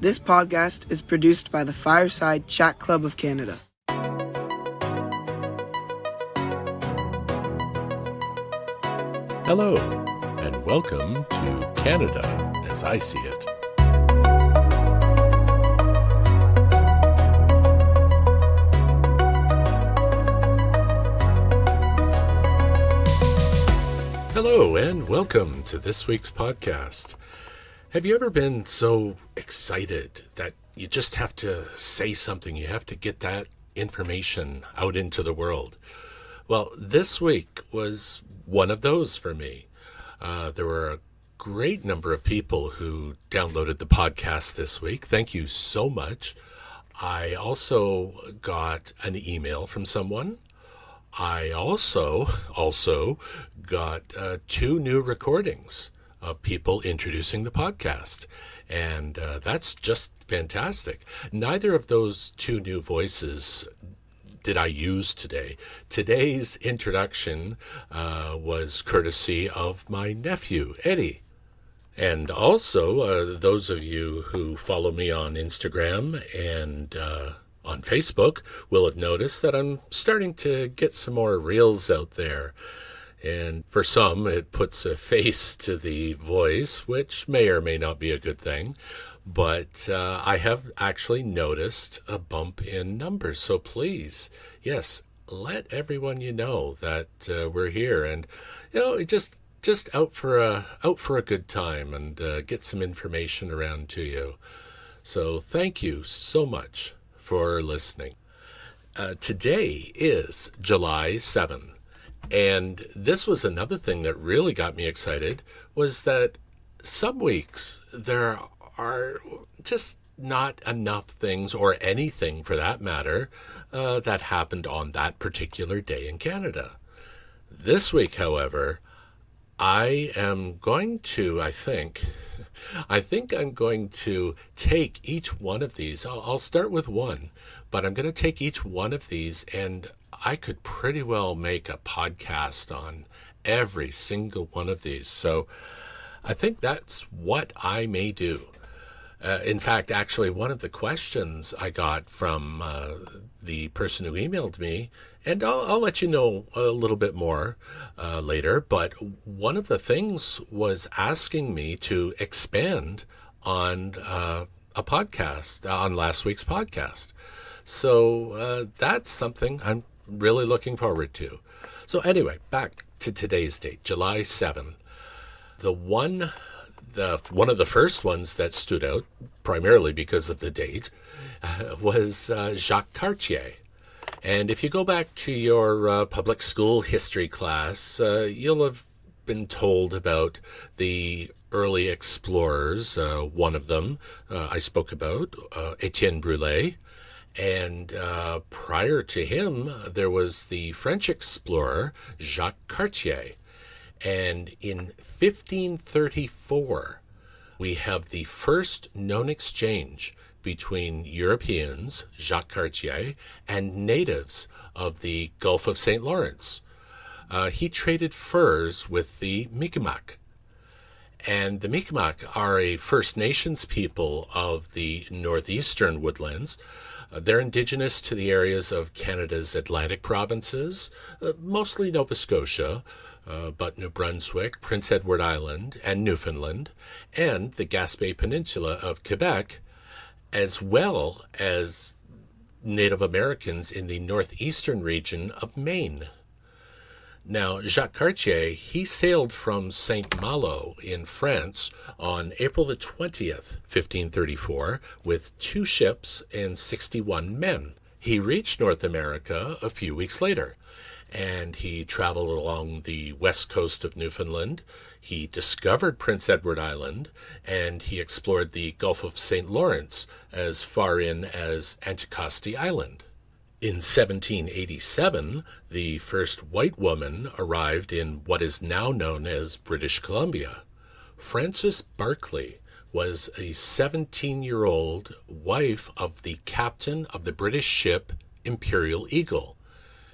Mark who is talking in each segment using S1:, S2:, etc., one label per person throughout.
S1: This podcast is produced by the Fireside Chat Club of Canada.
S2: Hello, and welcome to Canada as I see it. Hello, and welcome to this week's podcast. Have you ever been so excited that you just have to say something, you have to get that information out into the world? Well, this week was one of those for me. There were a great number of people who downloaded the podcast this week. Thank you so much. I also got an email from someone. I also got 2 new recordings of people introducing the podcast. And that's just fantastic. Neither of those 2 new voices did I use today. Today's introduction was courtesy of my nephew, Eddie. And also, those of you who follow me on Instagram and on Facebook will have noticed that I'm starting to get some more reels out there. And for some, it puts a face to the voice, which may or may not be a good thing. But I have actually noticed a bump in numbers. So please, yes, let everyone you know that we're here. And, just out for a good time and get some information around to you. So thank you so much for listening. Today is July 7. And this was another thing that really got me excited, was that some weeks there are just not enough things, or anything for that matter, that happened on that particular day in Canada. This week, however, I think I'm going to take each one of these. I'll start with one, but I'm going to take each one of these, and I could pretty well make a podcast on every single one of these. So I think that's what I may do. In fact, actually, one of the questions I got from the person who emailed me, and I'll let you know a little bit more later, but one of the things was asking me to expand on a podcast, on last week's podcast. So that's something I'm really looking forward to. So anyway, back to today's date, July 7. One of the first ones that stood out, primarily because of the date, was Jacques Cartier. And if you go back to your public school history class, you'll have been told about the early explorers. One of them I spoke about, Etienne Brulé. And prior to him, there was the French explorer, Jacques Cartier. And in 1534, we have the first known exchange between Europeans, Jacques Cartier, and natives of the Gulf of St. Lawrence. He traded furs with the Mi'kmaq. And the Mi'kmaq are a First Nations people of the northeastern woodlands. They're indigenous to the areas of Canada's Atlantic provinces, mostly Nova Scotia, but New Brunswick, Prince Edward Island, and Newfoundland, and the Gaspé Peninsula of Quebec, as well as Native Americans in the northeastern region of Maine. Now, Jacques Cartier, he sailed from Saint Malo in France on April the 20th, 1534, with 2 ships and 61 men. He reached North America a few weeks later, and he traveled along the west coast of Newfoundland. He discovered Prince Edward Island, and he explored the Gulf of St. Lawrence as far in as Anticosti Island. In 1787, the first white woman arrived in what is now known as British Columbia. Frances Barclay was a 17-year-old wife of the captain of the British ship Imperial Eagle.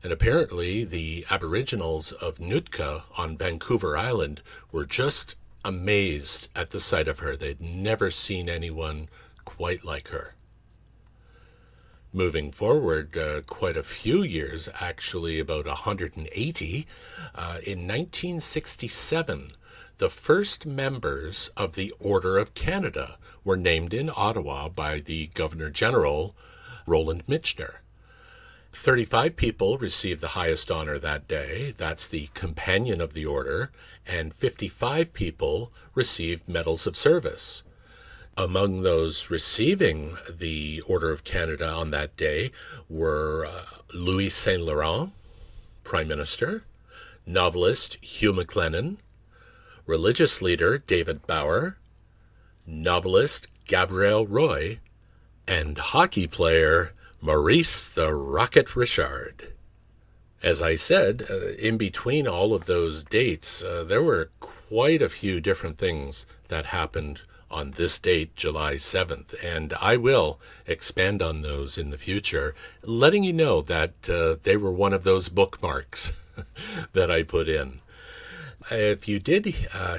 S2: And apparently the Aboriginals of Nootka on Vancouver Island were just amazed at the sight of her. They'd never seen anyone quite like her. Moving forward quite a few years, actually about 180, in 1967, the first members of the Order of Canada were named in Ottawa by the Governor-General, Roland Michener. 35 people received the highest honor that day. That's the Companion of the Order, and 55 people received Medals of Service. Among those receiving the Order of Canada on that day were Louis Saint Laurent, Prime Minister, novelist Hugh MacLennan, religious leader David Bauer, novelist Gabrielle Roy, and hockey player Maurice the Rocket Richard. As I said, in between all of those dates, there were quite a few different things that happened on this date, July 7th, and I will expand on those in the future, letting you know that they were one of those bookmarks that I put in. If you did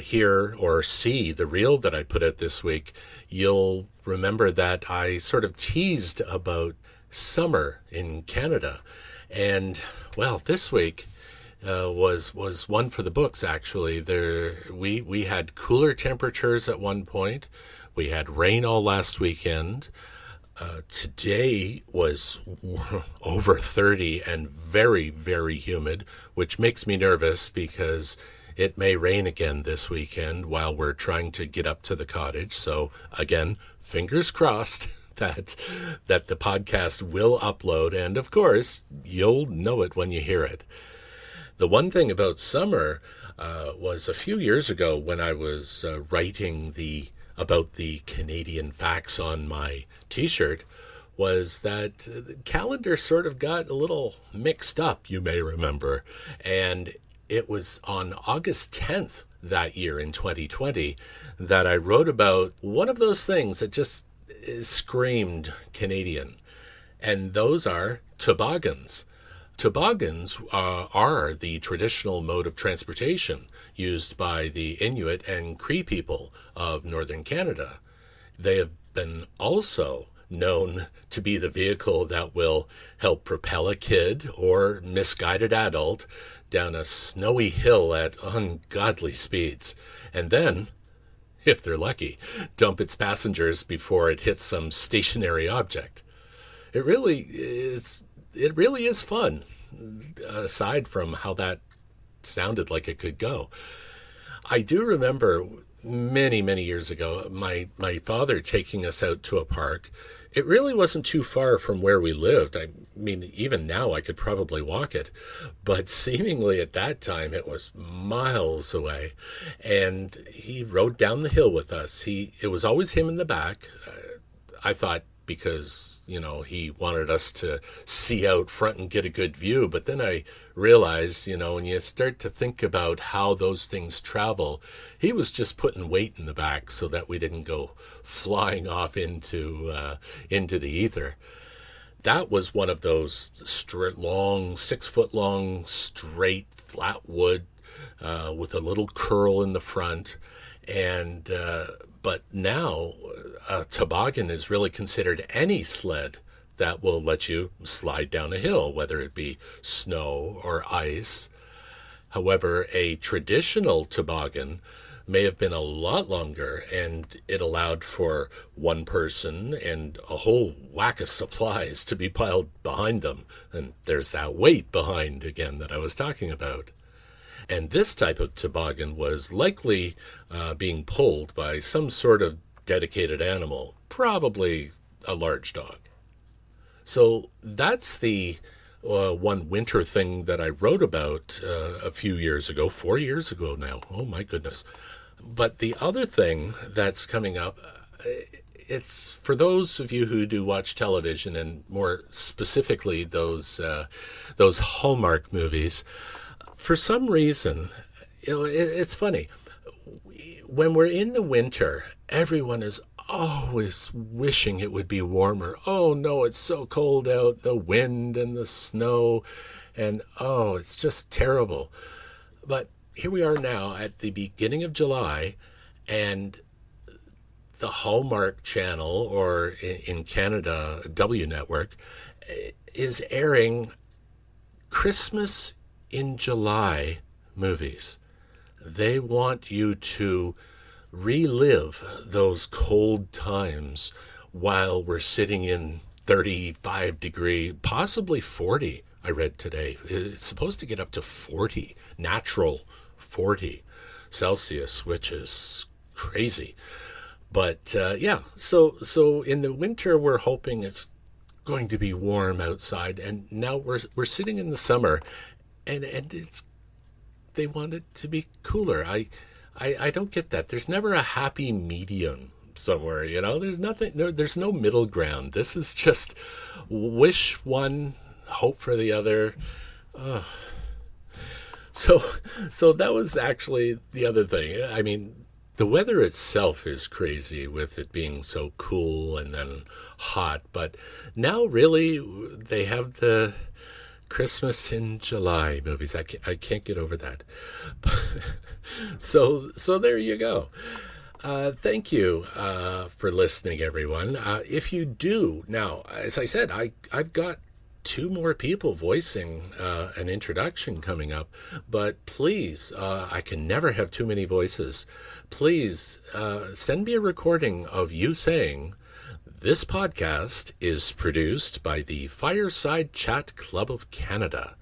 S2: hear or see the reel that I put out this week, you'll remember that I sort of teased about summer in Canada. And, well, this week was one for the books, actually. We had cooler temperatures at one point. We had rain all last weekend. Today was over 30 and very, very humid, which makes me nervous because it may rain again this weekend while we're trying to get up to the cottage. So, again, fingers crossed that the podcast will upload. And, of course, you'll know it when you hear it. The one thing about summer was a few years ago when I was writing about the Canadian facts on my T-shirt, was that the calendar sort of got a little mixed up, you may remember. And it was on August 10th that year in 2020 that I wrote about one of those things that just screamed Canadian. And those are toboggans. Toboggans are the traditional mode of transportation used by the Inuit and Cree people of northern Canada. They have been also known to be the vehicle that will help propel a kid or misguided adult down a snowy hill at ungodly speeds, and then, if they're lucky, dump its passengers before it hits some stationary object. It really is fun, aside from how that sounded like it could go. I do remember many, many years ago, my father taking us out to a park. It really wasn't too far from where we lived. I mean, even now I could probably walk it. But seemingly at that time, it was miles away. And he rode down the hill with us. It was always him in the back. I thought because, he wanted us to see out front and get a good view. But then I realized, when you start to think about how those things travel, he was just putting weight in the back so that we didn't go flying off into the ether. That was one of those 6-foot-long, straight, flat wood with a little curl in the front. And but now a toboggan is really considered any sled that will let you slide down a hill, whether it be snow or ice. However, a traditional toboggan may have been a lot longer, and it allowed for one person and a whole whack of supplies to be piled behind them. And there's that weight behind, again, that I was talking about. And this type of toboggan was likely being pulled by some sort of dedicated animal, probably a large dog. So that's the one winter thing that I wrote about a few years ago, 4 years ago now. Oh, my goodness. But the other thing that's coming up, it's for those of you who do watch television, and more specifically those Hallmark movies. For some reason, it's funny. When we're in the winter, everyone is always wishing it would be warmer. Oh no, it's so cold out, the wind and the snow, and it's just terrible. But here we are now at the beginning of July, and the Hallmark Channel, or in Canada, W Network, is airing Christmas in July movies. They want you to relive those cold times while we're sitting in 35-degree, possibly 40, I read today. It's supposed to get up to 40, natural 40 Celsius, which is crazy. But yeah, so in the winter, we're hoping it's going to be warm outside, and now we're sitting in the summer, and they want it to be cooler. I don't get that. There's never a happy medium somewhere, there's no middle ground. This is just wish one, hope for the other. So that was actually the other thing. I mean, the weather itself is crazy with it being so cool and then hot, but now really they have the Christmas in July movies. I can't get over that. So there you go. Thank you for listening, everyone. If you do, now, as I said, I've got 2 more people voicing an introduction coming up, but please, I can never have too many voices. Please send me a recording of you saying, "This podcast is produced by the Fireside Chat Club of Canada."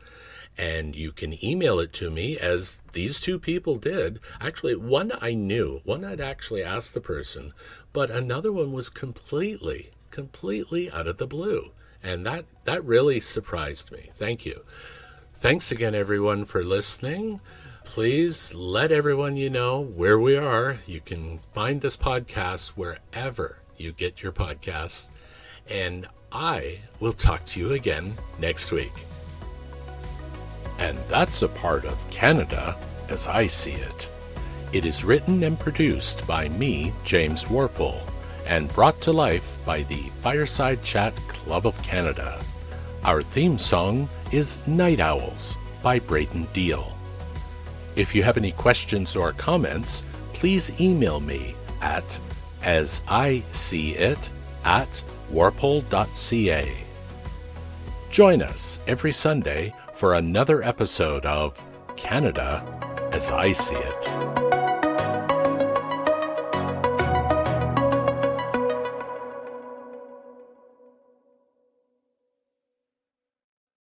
S2: And you can email it to me, as these 2 people did. Actually, one I knew. One I'd actually asked the person. But another one was completely out of the blue. And that really surprised me. Thank you. Thanks again, everyone, for listening. Please let everyone you know where we are. You can find this podcast wherever you get your podcasts. And I will talk to you again next week. And that's a part of Canada as I see it. It is written and produced by me, James Warple, and brought to life by the Fireside Chat Club of Canada. Our theme song is Night Owls by Braden Deal. If you have any questions or comments, please email me at asiseeit@warple.ca. Join us every Sunday for another episode of Canada as I See It.